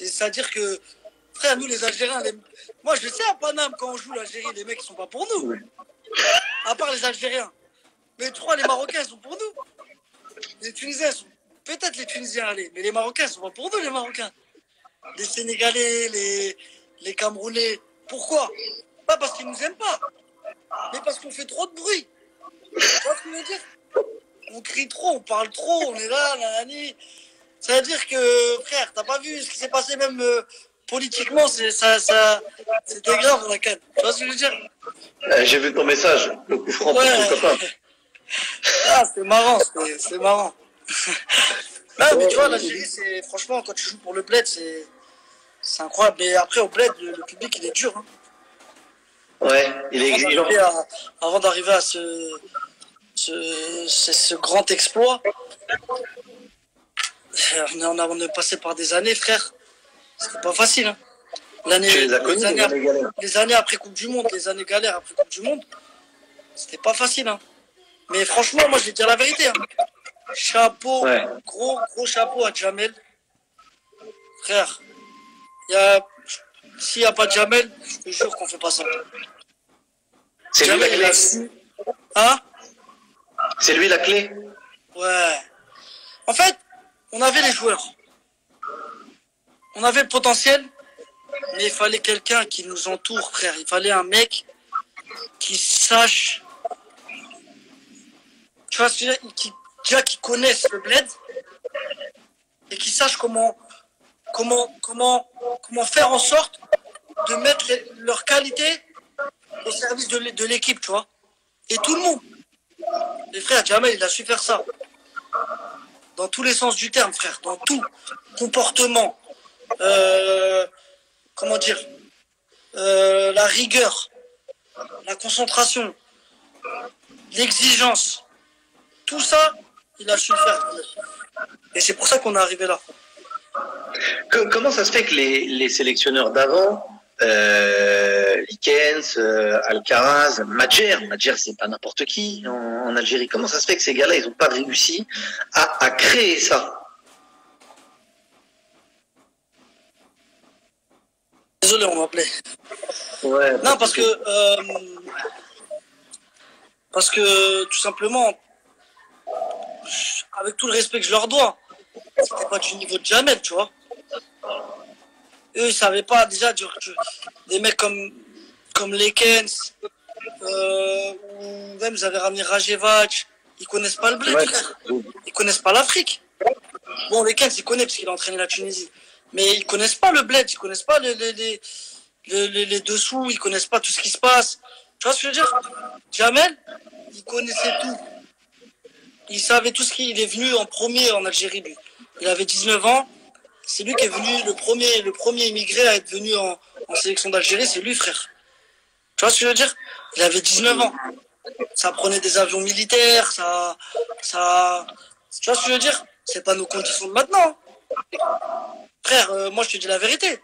C'est-à-dire que, frère, nous les Algériens, moi je sais à Paname, quand on joue l'Algérie, les mecs ils sont pas pour nous. À part les Algériens. Mais tu crois, les Marocains ils sont pour nous. Les Tunisiens sont... Peut-être les Tunisiens, allez, mais les Marocains ils sont pas pour nous, les Marocains. Les Sénégalais, les Camerounais. Pourquoi? Pas parce qu'ils nous aiment pas, mais parce qu'on fait trop de bruit. Tu vois ce que je veux dire? On crie trop, on parle trop, on est là, nanani. Ça veut dire que, frère, t'as pas vu ce qui s'est passé même politiquement, c'était grave dans la canne. Tu vois ce que je veux dire? J'ai vu ton message, le coup franc pour ton copain. Ah, c'est marrant, c'est marrant. Non, mais tu vois, l'Algérie, c'est franchement, quand tu joues pour le bled, c'est incroyable. Mais après, au bled, le public, il est dur. Hein. Ouais, il est exigeant. Avant d'arriver à ce grand exploit, on est passé par des années, frère. C'était pas facile. Hein. Les années après Coupe du Monde, les années galères après Coupe du Monde, c'était pas facile. Hein. Mais franchement, moi, je vais dire la vérité. Hein. Chapeau, gros chapeau à Djamel. Frère, s'il n'y a pas de Djamel, je te jure qu'on fait pas ça. C'est lui la clé. Hein? C'est lui la clé. Ouais. En fait, on avait les joueurs. On avait le potentiel, mais il fallait quelqu'un qui nous entoure, frère. Il fallait un mec qui sache, tu vois, qui connaisse le bled et qui sache comment faire en sorte de mettre leur qualité au service de l'équipe, tu vois. Et tout le monde. Les frères, Djamel, il a su faire ça. Dans tous les sens du terme, frère. Dans tout. Comportement. Comment dire, la rigueur, la concentration, l'exigence. Tout ça, il a su le faire. Et c'est pour ça qu'on est arrivé là. Comment ça se fait que les sélectionneurs d'avant, Likens, Alcaraz, Madjer c'est pas n'importe qui en Algérie, comment ça se fait que ces gars-là, ils n'ont pas réussi à créer ça? Désolé, on m'appelait. Ouais. Non, parce que tout simplement, avec tout le respect que je leur dois, c'était pas du niveau de Djamel, tu vois. Eux, ils savaient pas déjà des mecs comme Lekens, ou même ils avaient ramené Rajevac, ils connaissent pas le bled, frère. Ils connaissent pas l'Afrique. Bon, Lekens, il connaît parce qu'il a entraîné la Tunisie. Mais ils connaissent pas le bled, ils connaissent pas les dessous, ils connaissent pas tout ce qui se passe. Tu vois ce que je veux dire? Djamel, il connaissait tout. Il savait tout ce qu'il est venu en premier en Algérie, lui. Il avait 19 ans. C'est lui qui est venu, le premier immigré à être venu en sélection d'Algérie, c'est lui, frère. Tu vois ce que je veux dire? Il avait 19 ans. Ça prenait des avions militaires, tu vois ce que je veux dire? C'est pas nos conditions de maintenant. Frère, moi je te dis la vérité.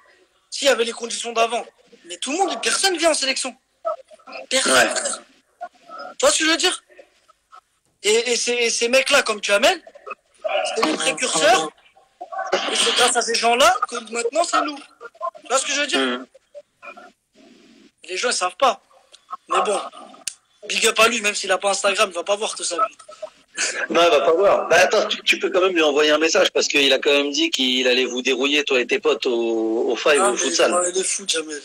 S'il y avait les conditions d'avant, mais tout le monde, personne vient en sélection. Personne. Ouais. Tu vois ce que je veux dire? Et ces mecs-là, comme Djamel, c'est les précurseurs. Et c'est grâce à ces gens-là que maintenant c'est nous. Tu vois ce que je veux dire? Les gens ils savent pas. Mais bon, big up à lui, même s'il a pas Instagram, il va pas voir tout ça. Non, il va pas voir. Bah attends, tu peux quand même lui envoyer un message parce qu'il a quand même dit qu'il allait vous dérouiller, toi et tes potes, au five, au futsal. Il est fou, Djamel.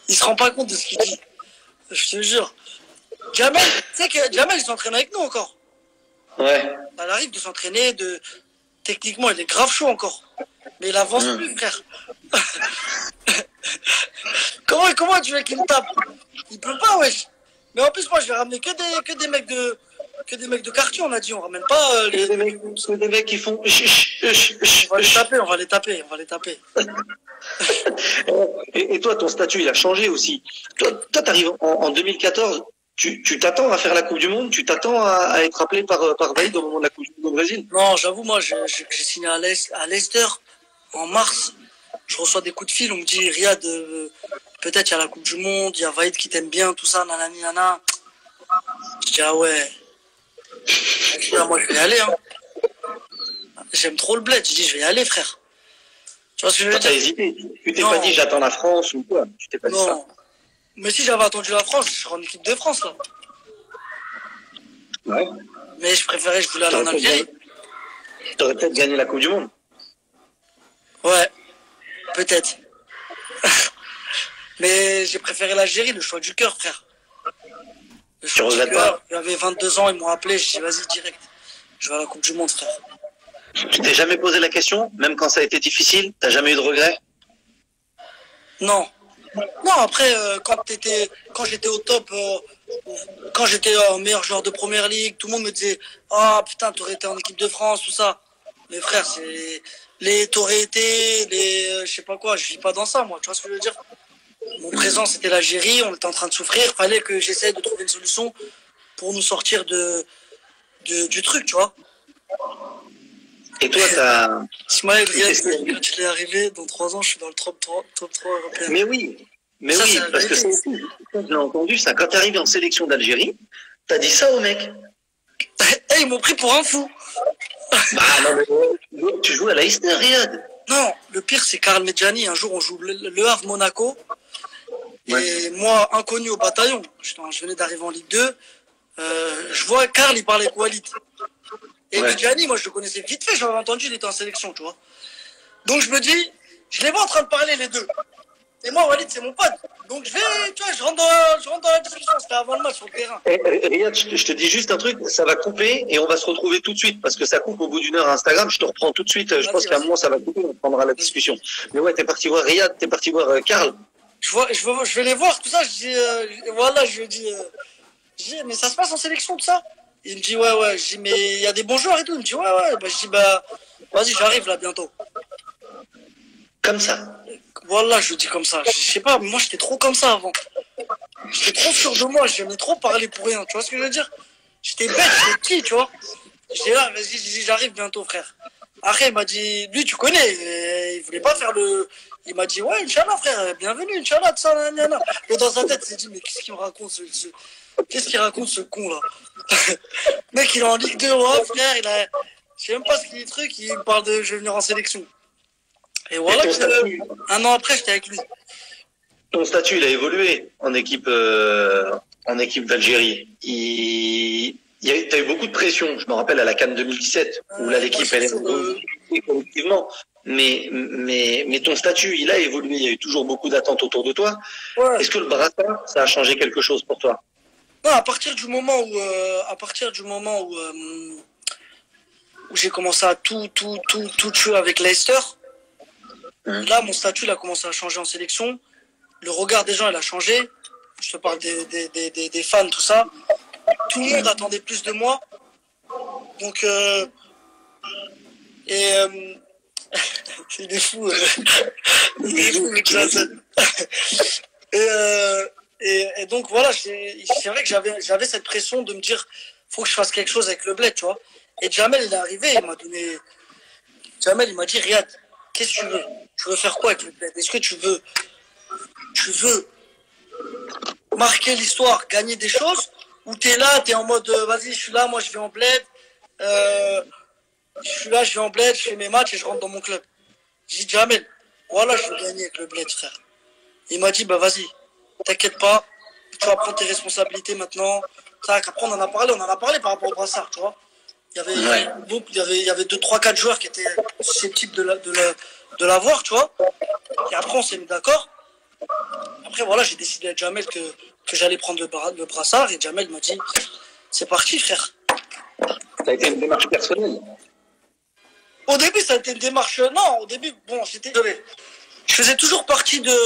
Il se rend pas compte de ce qu'il dit. Je te jure. Djamel, tu sais que Djamel, il s'entraîne avec nous encore. Ouais. Ça arrive de s'entraîner, techniquement, il est grave chaud encore. Mais il avance plus, frère. Comment tu veux qu'il me tape? Il peut pas, wesh. Mais en plus, moi, je vais ramener que des mecs de quartier, on a dit. On ramène pas des mecs qui font... On va les taper. Et toi, ton statut, il a changé aussi. Toi, t'arrives en 2014... Tu t'attends à faire la Coupe du Monde? Tu t'attends à être appelé par Vaïd au moment de la Coupe du Monde au Brésil? Non, j'avoue, moi, j'ai signé à Leicester en mars. Je reçois des coups de fil, on me dit, Riyad, peut-être il y a la Coupe du Monde, il y a Vaïd qui t'aime bien, tout ça, nanani, nana. Je dis, ah ouais. Je dis, ah, moi, je vais y aller, hein. J'aime trop le bled. Je dis, je vais y aller, frère. Tu vois ce que je veux Toi, t'as dire? hésité. Tu t'es Non, pas dit j'attends la France ou quoi. Tu t'es pas dit ça. non. Mais si j'avais attendu la France, je serais en équipe de France, là. Ouais. Mais je voulais aller en Algérie. T'aurais peut-être gagné la Coupe du Monde. Ouais, peut-être. Mais j'ai préféré l'Algérie, le choix du cœur, frère. Le Tu choix du regrettes cœur. pas? J'avais 22 ans, ils m'ont appelé, j'ai dit vas-y direct. Je vais à la Coupe du Monde, frère. Tu t'es jamais posé la question, même quand ça a été difficile, t'as jamais eu de regrets? Non. Non, après, quand j'étais au top, quand j'étais meilleur joueur de première ligue, tout le monde me disait ah putain, t'aurais été en équipe de France, tout ça. Mais frère, t'aurais été, je sais pas quoi, je vis pas dans ça, moi, tu vois ce que je veux dire? Mon présent, c'était l'Algérie, on était en train de souffrir, fallait que j'essaie de trouver une solution pour nous sortir du truc, tu vois. Et toi, t'as... Ismaël, quand il est arrivé, dans 3 ans, je suis dans le top 3 européen. Mais oui, Ça, oui, c'est la parce que vérité. j'ai entendu ça. Quand t'es arrivé en sélection d'Algérie, t'as dit ça au mec. Eh, ils m'ont pris pour un fou. Bah non, mais tu joues à Leicester, Riyad. Non, le pire, c'est Karl Medjani. Un jour, on joue le Havre Monaco. Ouais. Et moi, inconnu au bataillon, je venais d'arriver en Ligue 2. Je vois Karl, il parlait avec Walid. Et Ouais. Medjani, moi, je le connaissais vite fait. J'avais entendu, il était en sélection, tu vois. Donc, je me dis, je les vois en train de parler, les deux. Et moi, Walid, c'est mon pote. Donc, je rentre dans la discussion. C'était avant le match sur le terrain. Riyad, je te dis juste un truc, ça va couper et on va se retrouver tout de suite parce que ça coupe au bout d'une heure à Instagram. Je te reprends tout de suite. Je pense qu'à un moment ça va couper, on prendra la discussion. Mais ouais, t'es parti voir Riyad, t'es parti voir Karl. Je vais les voir, tout ça. Je dis, voilà, je lui dis, mais ça se passe en sélection, tout ça. Il me dit, ouais. Je dis, mais il y a des bons joueurs et tout. Il me dit, ouais. Bah, je dis, bah, vas-y, j'arrive là bientôt. Comme ça. Voilà, je lui dis comme ça. Je sais pas, moi, j'étais trop comme ça avant. J'étais trop sûr de moi. J'aimais trop parler pour rien. Tu vois ce que je veux dire? J'étais bête, j'étais petit, tu vois. J'étais là, vas-y, j'arrive bientôt, frère. Après, il m'a dit, lui, tu connais, il voulait pas faire le. Il m'a dit, ouais, Inch'Allah, frère, bienvenue, Inch'Allah, tout ça, nanana. Et dans sa tête, il s'est dit, mais qu'est-ce qu'il me raconte, qu'est-ce qu'il raconte, ce con, là? Mec, il est en Ligue 2, ouais, frère, je sais même pas ce qu'il est truc, il me parle de, je vais venir en sélection. Et voilà, un an après, j'étais avec lui. Ton statut, il a évolué en équipe d'Algérie. T'as eu beaucoup de pression. Je me rappelle à la CAN 2017 où là l'équipe elle est collectivement. Mais ton statut, il a évolué. Il y a eu toujours beaucoup d'attentes autour de toi. Ouais. Est-ce que le brassard, ça a changé quelque chose pour toi? Non, à partir du moment où j'ai commencé à tout tuer avec Leicester, là, mon statut, il a commencé à changer en sélection. Le regard des gens, il a changé. Je te parle des fans, tout ça. Tout le monde attendait plus de moi. Donc, il est fou. Il est fou, mec, et donc, voilà, c'est vrai que j'avais cette pression de me dire, faut que je fasse quelque chose avec le bled, tu vois. Et Jamel, il est arrivé, Jamel, il m'a dit, Riyad, qu'est-ce que tu veux? Tu veux faire quoi avec le bled? Est-ce que tu veux marquer l'histoire, gagner des choses, ou t'es là, t'es en mode, vas-y, je suis là, moi je vais en bled, je vais en bled, je fais mes matchs et je rentre dans mon club. J'ai dit, Jamel, voilà, je veux gagner avec le bled, frère. Il m'a dit, bah vas-y, t'inquiète pas, tu vas prendre tes responsabilités maintenant. Après, on en a parlé par rapport au brassard, tu vois. Il y avait 2, 3, 4 joueurs qui étaient susceptibles de l'avoir, tu vois. Et après, on s'est mis d'accord. Après, voilà, j'ai décidé avec Jamel que j'allais prendre le brassard. Et Jamel m'a dit, c'est parti, frère. Ça a été une démarche personnelle. Au début, ça a été une démarche... Non, au début, bon, j'étais... Je faisais toujours partie des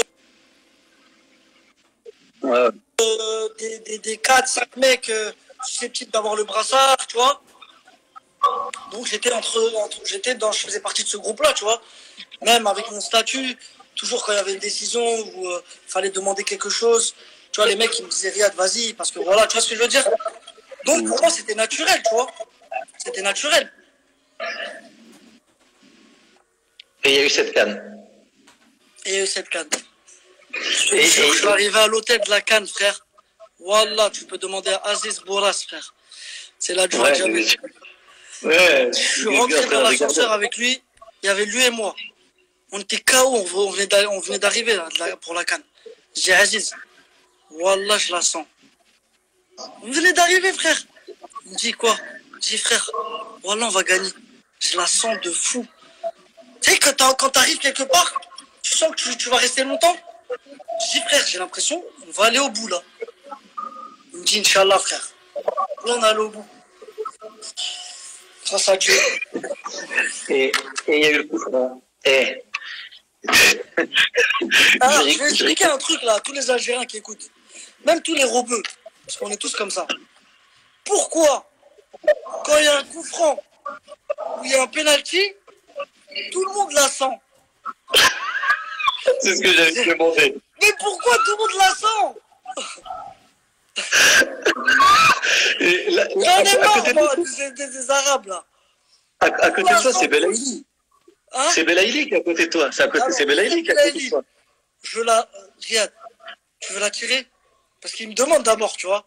4, 5 mecs susceptibles d'avoir le brassard, tu vois. Donc je faisais partie de ce groupe-là, tu vois. Même avec mon statut, toujours quand il y avait une décision où il fallait demander quelque chose, tu vois, les mecs ils me disaient Riyad, vas-y, parce que voilà, tu vois ce que je veux dire. Donc pour moi c'était naturel, tu vois. C'était naturel. Et il y a eu cette canne. Et cette canne. Je suis arrivé à l'hôtel de la Cannes, frère. Wallah, tu peux demander à Aziz Bourras, frère. C'est l'adjoint de Jamel. Ouais. Je suis rentré dans l'ascenseur avec lui. Il y avait lui et moi. On était KO, on venait d'arriver là, pour la CAN. Je dis Aziz, Wallah, je la sens. On venait d'arriver, frère. Il me dit quoi? Je dis frère, Wallah, on va gagner. Je la sens de fou. Tu sais, quand t'arrives quelque part, tu sens que tu vas rester longtemps. Je dis frère, j'ai l'impression, on va aller au bout là. Il me dit Inch'Allah, frère. Là, on est allé au bout. Grâce à Dieu. Et il y a eu le coup franc. Et... Ah, je vais expliquer un truc là à tous les Algériens qui écoutent. Même tous les robeux. Parce qu'on est tous comme ça. Pourquoi, quand il y a un coup franc ou il y a un penalty, tout le monde la sent? C'est ce que j'avais demandé. Mais pourquoi tout le monde la sent? J'en ai marre, moi, des Arabes là. À côté de toi, c'est Belaïli. Hein? C'est Belaïli qui est à côté de toi. C'est Belaïli qui est à côté de toi. Riyad, tu veux la tirer? Parce qu'il me demande d'abord, tu vois.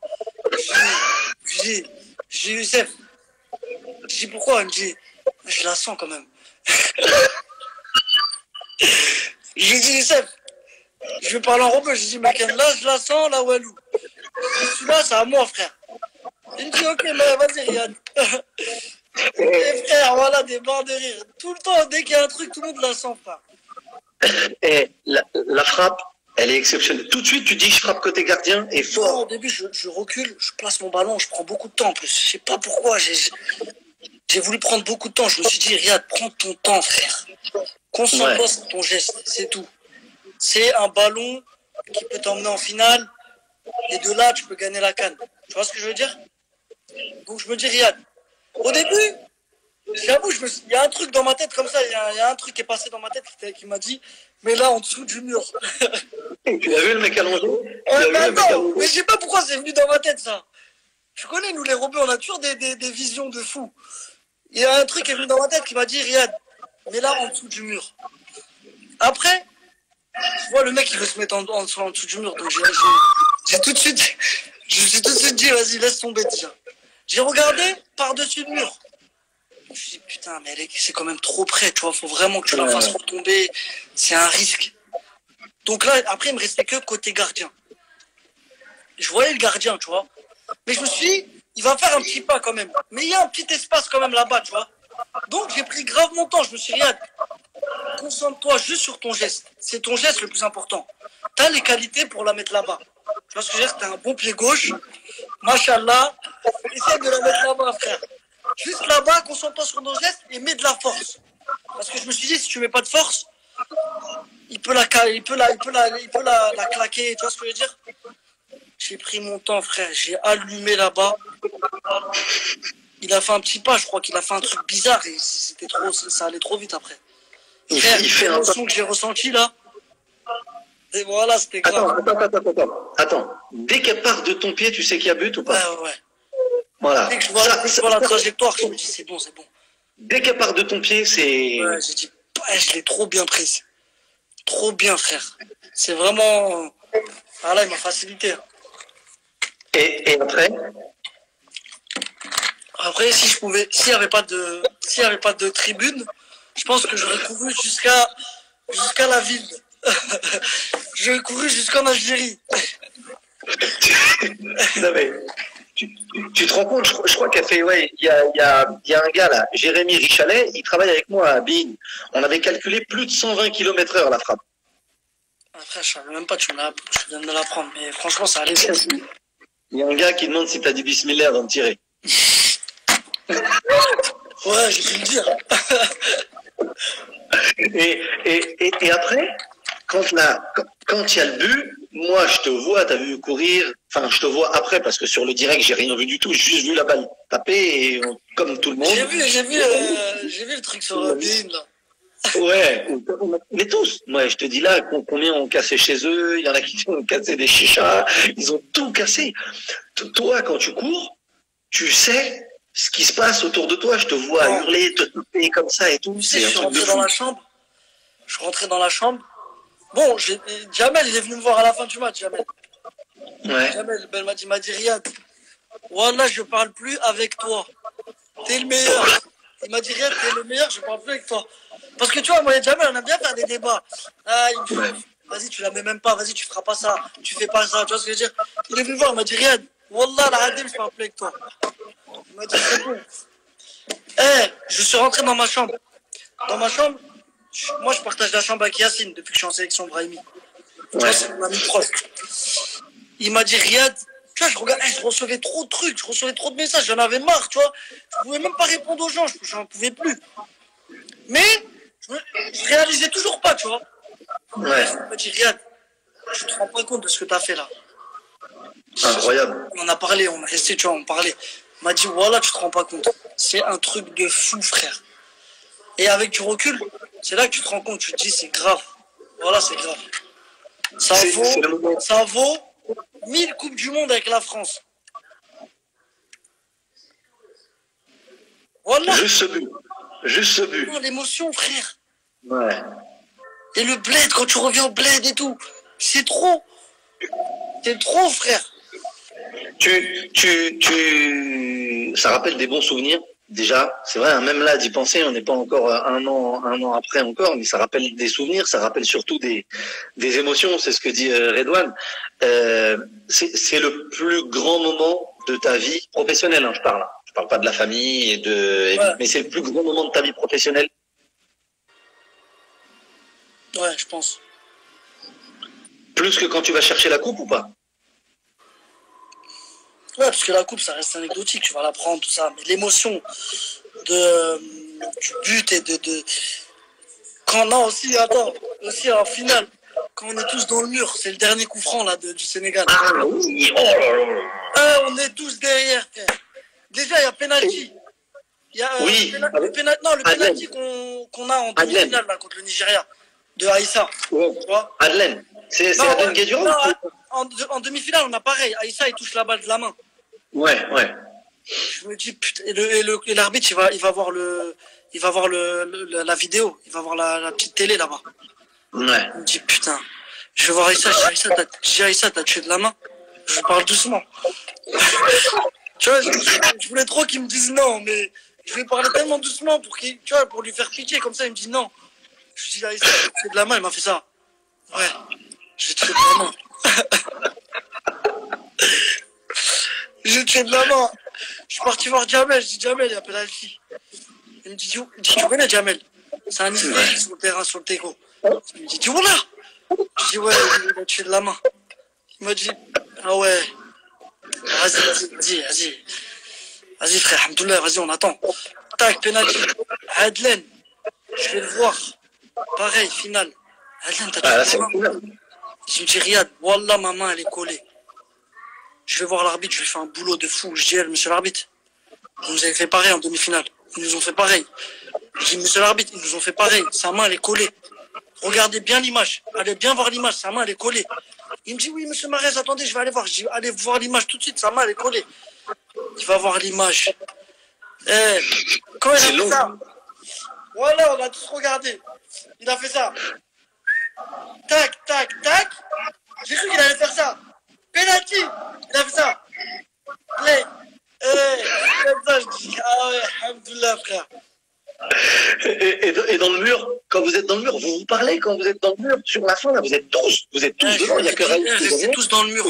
J'ai Youssef. Je dis pourquoi? Il me dit, je la sens quand même. Je lui dis Youssef, je vais parler en robot, je dis mec, là je la sens, la Walou. Celui-là, c'est à moi, frère. Il me dit ok, mais vas-y, Riyad. Et frère, voilà, des barres de rire. Tout le temps, dès qu'il y a un truc, tout le monde la sent, frère. Et la frappe, elle est exceptionnelle. Tout de suite, tu dis je frappe côté gardien et fort. Non, au début, je recule, je place mon ballon, je prends beaucoup de temps en plus. Je sais pas pourquoi, j'ai voulu prendre beaucoup de temps. Je me suis dit, Riyad, prends ton temps, frère. Concentre-toi sur ton geste, c'est tout. C'est un ballon qui peut t'emmener en finale. Et de là, tu peux gagner la CAN. Tu vois ce que je veux dire? Donc je me dis, Riyad, au début, j'avoue, il y a un truc dans ma tête comme ça, il y a un truc qui est passé dans ma tête qui m'a dit, mais là, en dessous du mur. Tu as vu le mec allongé? Mais attends, mais je sais pas pourquoi c'est venu dans ma tête, ça. Tu connais, nous les robeux, on a toujours des visions de fou. Il y a un truc qui est venu dans ma tête qui m'a dit, Riyad, mais là, en dessous du mur. Après, je vois le mec qui veut se mettre en dessous du mur, donc j'ai tout de suite, je me suis tout de suite dit, vas-y, laisse tomber déjà. J'ai regardé par-dessus le mur. Je me suis dit, putain, mais c'est quand même trop près, tu vois, faut vraiment que tu la fasses retomber, c'est un risque. Donc là, après, il me restait que côté gardien. Je voyais le gardien, tu vois, mais je me suis dit, il va faire un petit pas quand même. Mais il y a un petit espace quand même là-bas, tu vois. Donc j'ai pris grave mon temps, je me suis dit, Riyad, concentre-toi juste sur ton geste. C'est ton geste le plus important. T'as les qualités pour la mettre là-bas. Tu vois ce que je veux dire? T'as un bon pied gauche. Machallah. Essaye de la mettre là-bas, frère. Juste là-bas, concentre-toi sur ton geste et mets de la force. Parce que je me suis dit, si tu mets pas de force, il peut la claquer. Tu vois ce que je veux dire? J'ai pris mon temps, frère. J'ai allumé là-bas. Il a fait un petit pas. Je crois qu'il a fait un truc bizarre et c'était trop, ça allait trop vite après. Frère, l'émotion que j'ai ressentie là. Et voilà, c'était grave. Attends. Dès qu'elle part de ton pied, tu sais qu'il y a but ou pas? Ouais. Voilà. Dès que je vois la trajectoire, je me dis c'est bon. Dès qu'elle part de ton pied, c'est... Ouais, j'ai dit, je l'ai trop bien prise. Trop bien, frère. C'est vraiment... Ah là, il m'a facilité. Et après? Après, si je pouvais... S'il n'y avait pas de tribune, je pense que j'aurais couru jusqu'à la ville. J'aurais couru jusqu'en Algérie. Non mais... Tu te rends compte, je crois qu'elle fait, il y a un gars là, Jérémy Richalet, il travaille avec moi à Bigne. On avait calculé plus de 120 km/h la frappe. Après, je savais même pas, tu viens de me l'apprendre, mais franchement, ça allait bien. Il y a un gars qui demande si t'as dit bismillah avant de tirer. Ouais, j'ai pu le dire. Et après, quand il y a le but, moi je te vois, t'as vu courir, enfin je te vois après parce que sur le direct j'ai rien vu du tout, j'ai juste vu la balle taper et comme tout le monde. J'ai vu le truc sur BIM là. Ouais, mais tous. Moi je te dis là combien ont cassé chez eux, il y en a qui ont cassé des chichas, ils ont tout cassé. Toi quand tu cours, tu sais ce qui se passe autour de toi, je te vois hurler, te taper comme ça et tout. Je suis rentré dans la chambre. Je suis rentré dans la chambre. Bon, Jamel, il est venu me voir à la fin du match, Jamel. Ouais. Jamel, il m'a dit, Riyad, Wallah, je parle plus avec toi. T'es le meilleur. Il m'a dit, Riyad, t'es le meilleur, je parle plus avec toi. Parce que tu vois, moi et Jamel, on aime bien faire des débats. Ah, il me dit, Ouais. vas-y, tu la mets même pas, vas-y, tu feras pas ça, tu fais pas ça, tu vois ce que je veux dire. Il est venu voir, il m'a dit, Riyad, Wallah, la Hadim, je parle plus avec toi. Il m'a dit, c'est bon. Je suis rentré dans ma chambre. Dans ma chambre, moi, je partage la chambre avec Yacine depuis que je suis en sélection Brahimi. Tu vois, Ouais. c'est mon ami proche. Il m'a dit, Riyad, tu vois, je regardais, je recevais trop de trucs, je recevais trop de messages, j'en avais marre, tu vois. Je pouvais même pas répondre aux gens, j'en pouvais plus. Mais, je réalisais toujours pas, tu vois. Ouais. Il m'a dit, Riyad, tu te rends pas compte de ce que tu as fait là. Incroyable. On en a parlé, on est resté, tu vois, on parlait. Il m'a dit, voilà, tu te rends pas compte. C'est un truc de fou, frère. Et avec du recul, c'est là que tu te rends compte, tu te dis, c'est grave. Voilà, c'est grave. C'est le moment. Ça vaut 1000 Coupes du Monde avec la France. Voilà. Juste ce but. Juste ce but. Non, l'émotion, frère. Ouais. Et le bled, quand tu reviens au bled et tout, c'est trop. C'est trop, frère. Ça rappelle des bons souvenirs. Déjà, c'est vrai, hein, même là, d'y penser, on n'est pas encore un an après encore, mais ça rappelle des souvenirs, ça rappelle surtout des émotions. C'est ce que dit Redouane. C'est le plus grand moment de ta vie professionnelle, hein, je parle. Je parle pas de la famille Ouais. mais c'est le plus grand moment de ta vie professionnelle. Ouais, je pense. Plus que quand tu vas chercher la coupe ou pas? Ouais, parce que la coupe, ça reste anecdotique, tu vas la prendre, tout ça. Mais l'émotion de, du but et de... Quand on a aussi, attends, aussi en finale, quand on est tous dans le mur, c'est le dernier coup franc là, du Sénégal. Ah oui, oh là là. On est tous derrière, frère. Déjà, il y a penalty. Il y a Oui. le penalty qu'on a en demi-finale là, contre le Nigeria, de Aïssa. Ouais. Tu vois. Adlen. C'est Adlen Guédura? En demi-finale, on a pareil. Aïssa, il touche la balle de la main. Ouais, ouais. Je me dis, putain, et l'arbitre, il va voir la vidéo. Il va voir la petite télé là-bas. Ouais. Il me dit, putain, je vais voir Aïssa. Je dis, Aïssa, t'as tué de la main. Je parle doucement. Tu vois, je voulais trop qu'il me dise non, mais je lui parlais tellement doucement pour lui faire pitié. Comme ça, il me dit non. Je lui dis, Aïssa, t'as tué de la main. Il m'a fait ça. Ouais, j'ai tué de la main. J'ai tué de la main. Je suis parti voir Jamel. Je dis, Jamel, il y a penalty. Il me dit, tu connais Jamel? C'est un hystérique sur le terrain, sur le Tego. Il me dit, tu vois là? Je dis, ouais, il a tué de la main. Il m'a dit, ah ouais. Vas-y, frère, alhamdoulilah, vas-y, on attend. Tac, penalty. Adlen, je vais le voir. Pareil, finale. Adlen, t'as tué de la main. Je me dis, Riyad, wallah, ma main, elle est collée. Je vais voir l'arbitre, je lui fais un boulot de fou. Je dis, monsieur l'arbitre, vous nous avez fait pareil en demi-finale. Ils nous ont fait pareil. Je dis, monsieur l'arbitre, ils nous ont fait pareil. Sa main, elle est collée. Regardez bien l'image. Allez bien voir l'image. Sa main, elle est collée. Il me dit, oui, monsieur Marez, attendez, je vais aller voir. Je dis, allez voir l'image tout de suite. Sa main, elle est collée. Il va voir l'image. Quand il a fait ça, voilà, on a tous regardé. Il a fait ça. Tac, tac, tac. J'ai cru qu'il allait faire ça. Penalty. Il a fait ça. Play. Comme ça, je dis, ah ouais, alhamdoulilah, frère. Et dans le mur, quand vous êtes dans le mur, vous vous parlez quand vous êtes dans le mur. Sur la fin, là, vous êtes tous devant, il n'y a que Raïs. Restez tous dans le mur.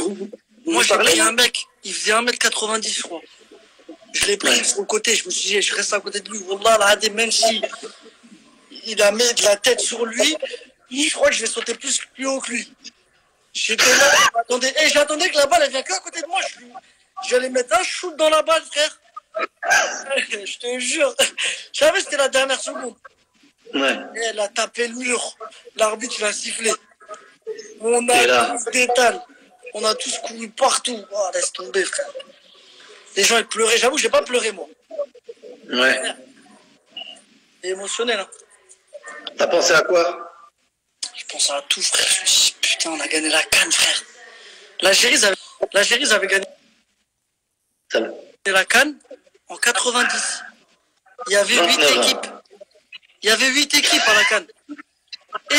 Moi, j'ai pris un mec, il faisait 1m90, je crois. Je l'ai pris sur le côté, je me suis dit, je reste à côté de lui. Wallah, là, même si il a mis de la tête sur lui, je crois que je vais sauter plus haut que lui. J'étais là, j'attendais que la balle, elle vient qu'à côté de moi. Je vais aller mettre un shoot dans la balle, frère. Je te jure. Je savais que c'était la dernière seconde. Ouais. Et elle a tapé le mur. L'arbitre, il a sifflé. On a tous d'étale. On a tous couru partout. Oh, laisse tomber, frère. Les gens, ils pleuraient. J'avoue, j'ai pas pleuré, moi. Ouais. C'est émotionnel, hein. T'as pensé à quoi? Je pense à tout, frère. Je me suis dit, putain, on a gagné la CAN, frère. L'Algérie avait gagné la CAN en 90. Il y avait 8 équipes. Il y avait 8 équipes à la CAN. Et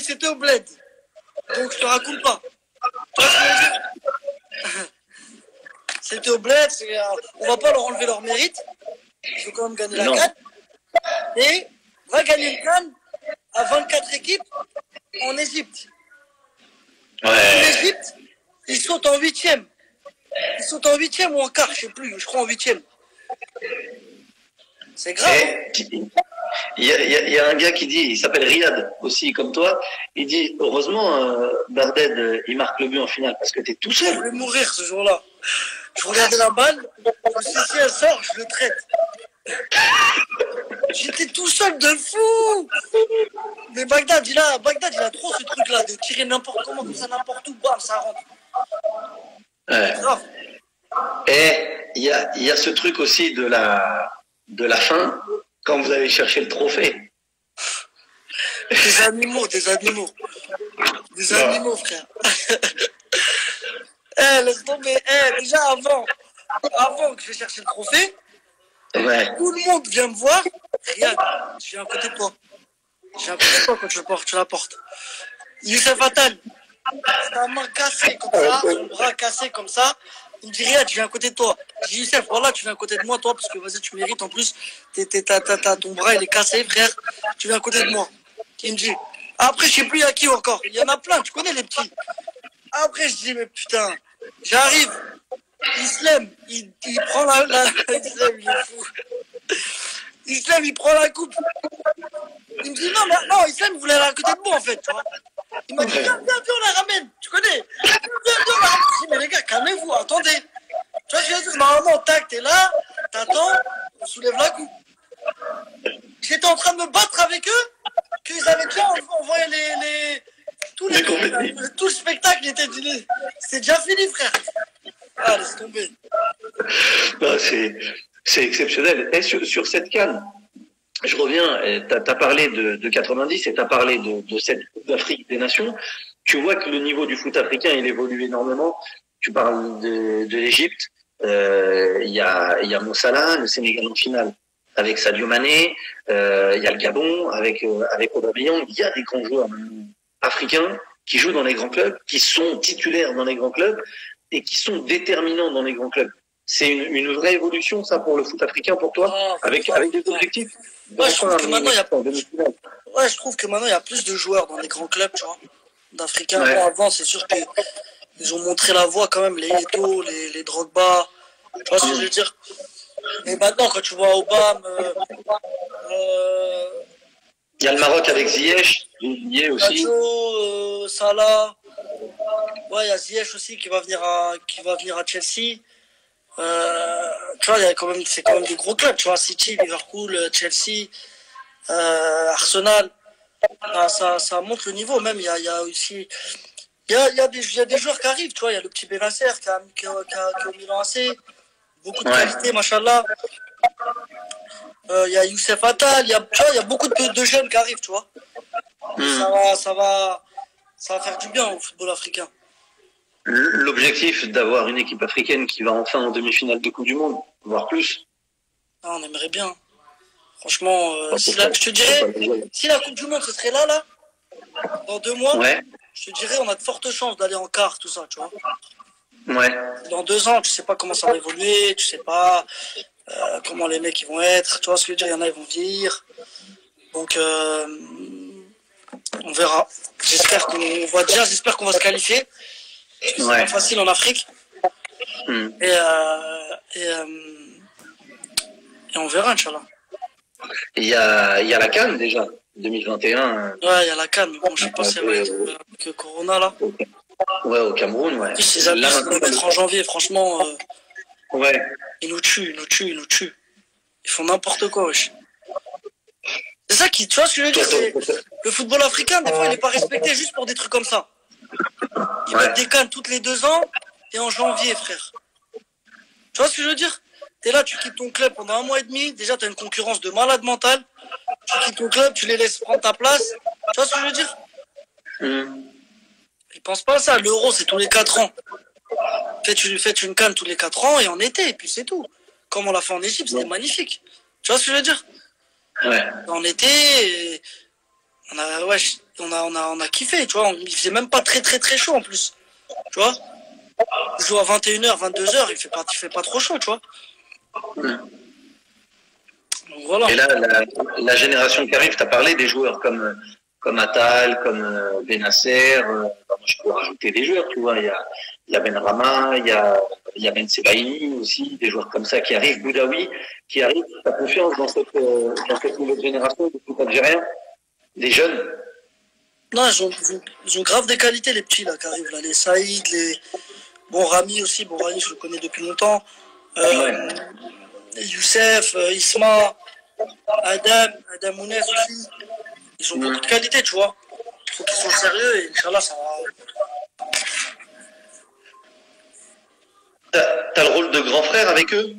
c'était au bled. Donc je te raconte pas. Tu vois ce que je veux dire? C'était au bled. On va pas leur enlever leur mérite. Ils ont quand même gagné la CAN. et va gagner le CAN à 24 équipes en Égypte. En Égypte, ils sautent en huitième. Ils sautent en huitième ou en quart, je sais plus, je crois en huitième. C'est grave. Il y a un gars qui dit, il s'appelle Riyad aussi, comme toi, il dit, heureusement, Barded, il marque le but en finale, parce que t'es tout seul. Je vais mourir ce jour-là. Je regardais la balle, je me suis dit, si elle sort, je le traite. J'étais tout seul de fou. Mais Bagdad, il a trop ce truc-là, de tirer n'importe comment, comme ça, n'importe où, bam, ça rentre. Ouais. Grave. Et il y a ce truc aussi de la fin, quand vous allez chercher le trophée. Des animaux, frère. Laisse tomber. Déjà avant que je cherche le trophée, tout le monde vient me voir. Regarde, je viens à côté de toi. Je viens à côté de toi quand tu la portes. Youssef Attal, sa main cassée comme ça, son bras cassé comme ça. Il me dit, Riyad, je viens à côté de toi. Je dis, Youssef, voilà, tu viens à côté de moi, toi, parce que vas-y, tu mérites. En plus, ton bras, il est cassé, frère. Tu viens à côté de moi. Il me dit, après, je sais plus à qui encore. Il y en a plein, tu connais les petits. Après, je dis, mais putain, j'arrive. Islam, il prend Islam, il est fou. Islam, il prend la coupe. Il me dit, non, Islam, il voulait aller à côté de moi, en fait, tu vois. Il m'a dit, viens, on la ramène, tu connais. Viens, on la ramène. Je dis, mais les gars, calmez-vous, attendez. Tu vois, je vais dire, normalement, tac, t'es là, t'attends, on soulève la coupe. J'étais en train de me battre avec eux, qu'ils avaient déjà envoyé tout le spectacle était dîné. C'est déjà fini, frère. Ah, laisse tomber. Non, c'est exceptionnel. Et sur cette CAN, je reviens, tu as parlé de 90 et tu as parlé de cette Coupe d'Afrique des Nations. Tu vois que le niveau du foot africain, il évolue énormément. Tu parles de l'Égypte. Il y a Moussala, le Sénégal en finale, avec Sadio Mané. Il y a le Gabon, avec Aubameyang. Il y a des grands joueurs africains qui jouent dans les grands clubs, qui sont titulaires dans les grands clubs et qui sont déterminants dans les grands clubs. C'est une vraie évolution, ça, pour le foot africain, pour toi, avec des objectifs. Ouais, je trouve que maintenant, il y a plus de joueurs dans les grands clubs, tu vois, d'Africains. Ouais. Bon, avant, c'est sûr qu'ils ont montré la voie quand même, les Eto'o, les Drogba, tu vois ce que je veux dire. Mais maintenant, quand tu vois Obama, il y a le Maroc avec Ziyech aussi. Salah. Ouais, il y a Ziyech aussi qui va venir à Chelsea. Tu vois, c'est quand même des gros clubs, tu vois, City, Liverpool, Chelsea, Arsenal. Ça monte le niveau, même. Il y a aussi, il y a des joueurs qui arrivent, tu vois. Il y a le petit Benasser qui est au Milan AC, beaucoup de qualité, machallah. Il y a Youssef Attal, il y a beaucoup de jeunes qui arrivent, tu vois. Ça va faire du bien au football africain. L'objectif d'avoir une équipe africaine qui va enfin en demi-finale de Coupe du Monde, voire plus. Ah, on aimerait bien. Franchement, je te dirais, si la Coupe du Monde ce serait là, dans 2 mois, je te dirais, on a de fortes chances d'aller en quart, tout ça, tu vois. Ouais. Dans 2 ans, tu sais pas comment ça va évoluer, tu sais pas comment les mecs ils vont être, tu vois ce que je veux dire, il y en a, ils vont vieillir. Donc, on verra. J'espère qu'on va se qualifier. Parce que c'est pas facile en Afrique. Et on verra, Inch'Allah. Il y a la CAN déjà, 2021. Ouais, il y a la CAN, mais bon, je sais pas si avec que Corona là. Ouais, au Cameroun, ouais. Puis ces abus de mettre en janvier, franchement. Ouais. Ils nous tuent. Ils font n'importe quoi, wesh. C'est ça qui, tu vois ce que je veux dire, c'est le football africain, des fois, il n'est pas respecté juste pour des trucs comme ça. Ils mettent des cannes toutes les 2 ans et en janvier, frère. Tu vois ce que je veux dire? T'es là, tu quittes ton club pendant 1 mois et demi. Déjà, t'as une concurrence de malade mental. Tu quittes ton club, tu les laisses prendre ta place. Tu vois ce que je veux dire? Ils pensent pas à ça. L'euro, c'est tous les 4 ans. Faites une canne tous les 4 ans et en été, et puis c'est tout. Comme on l'a fait en Égypte, c'était magnifique. Tu vois ce que je veux dire? Ouais. En été, on a kiffé, tu vois. Il faisait même pas très très très chaud en plus. Tu vois? On joue à 21h, 22h, il fait pas trop chaud, tu vois. Donc voilà. Et là, la génération qui arrive, tu as parlé des joueurs comme Atal, comme Benasser. Je peux rajouter des joueurs, tu vois. Il y a Benrahma, il y a Ben Sebaini aussi, des joueurs comme ça qui arrivent. Boudaoui qui arrive. Tu as confiance dans cette nouvelle génération de foot algérien, des jeunes? Non, ils ont grave des qualités, les petits là qui arrivent là. Les Saïd, les. Bon, Rami aussi. Bon, Rami, je le connais depuis longtemps. Ouais. Youssef, Isma, Adam Mounès aussi. Ils ont beaucoup de qualité, tu vois. Il faut qu'ils soient sérieux et Inch'Allah, ça va. T'as le rôle de grand frère avec eux?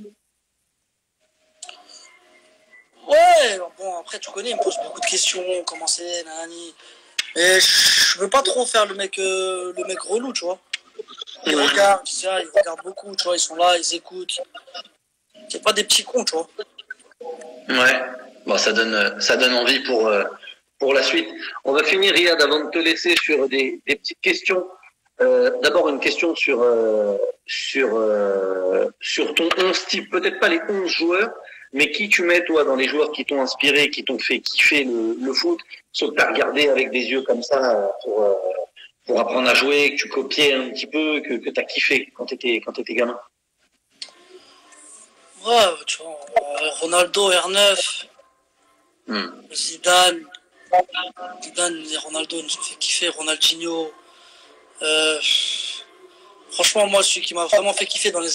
Ouais, bon, après, tu connais, ils me posent beaucoup de questions. Comment c'est, nanani. Mais je veux pas trop faire le mec relou, tu vois. Ils regardent, ça, ils regardent beaucoup, tu vois. Ils sont là, ils écoutent. C'est pas des petits cons, tu vois. Ouais. Bon, ça donne envie pour la suite. On va finir, Riyad, avant de te laisser sur des petites questions. D'abord, une question sur ton 11 type. Peut-être pas les 11 joueurs, mais qui tu mets, toi, dans les joueurs qui t'ont inspiré, qui t'ont fait kiffer le foot, ceux que tu as regardé avec des yeux comme ça pour apprendre à jouer, que tu copiais un petit peu, que tu as kiffé quand tu étais gamin. Ouais, tu vois. Ronaldo, R9, Zidane. Zidane et Ronaldo nous ont fait kiffer. Ronaldinho. Franchement, moi, celui qui m'a vraiment fait kiffer dans les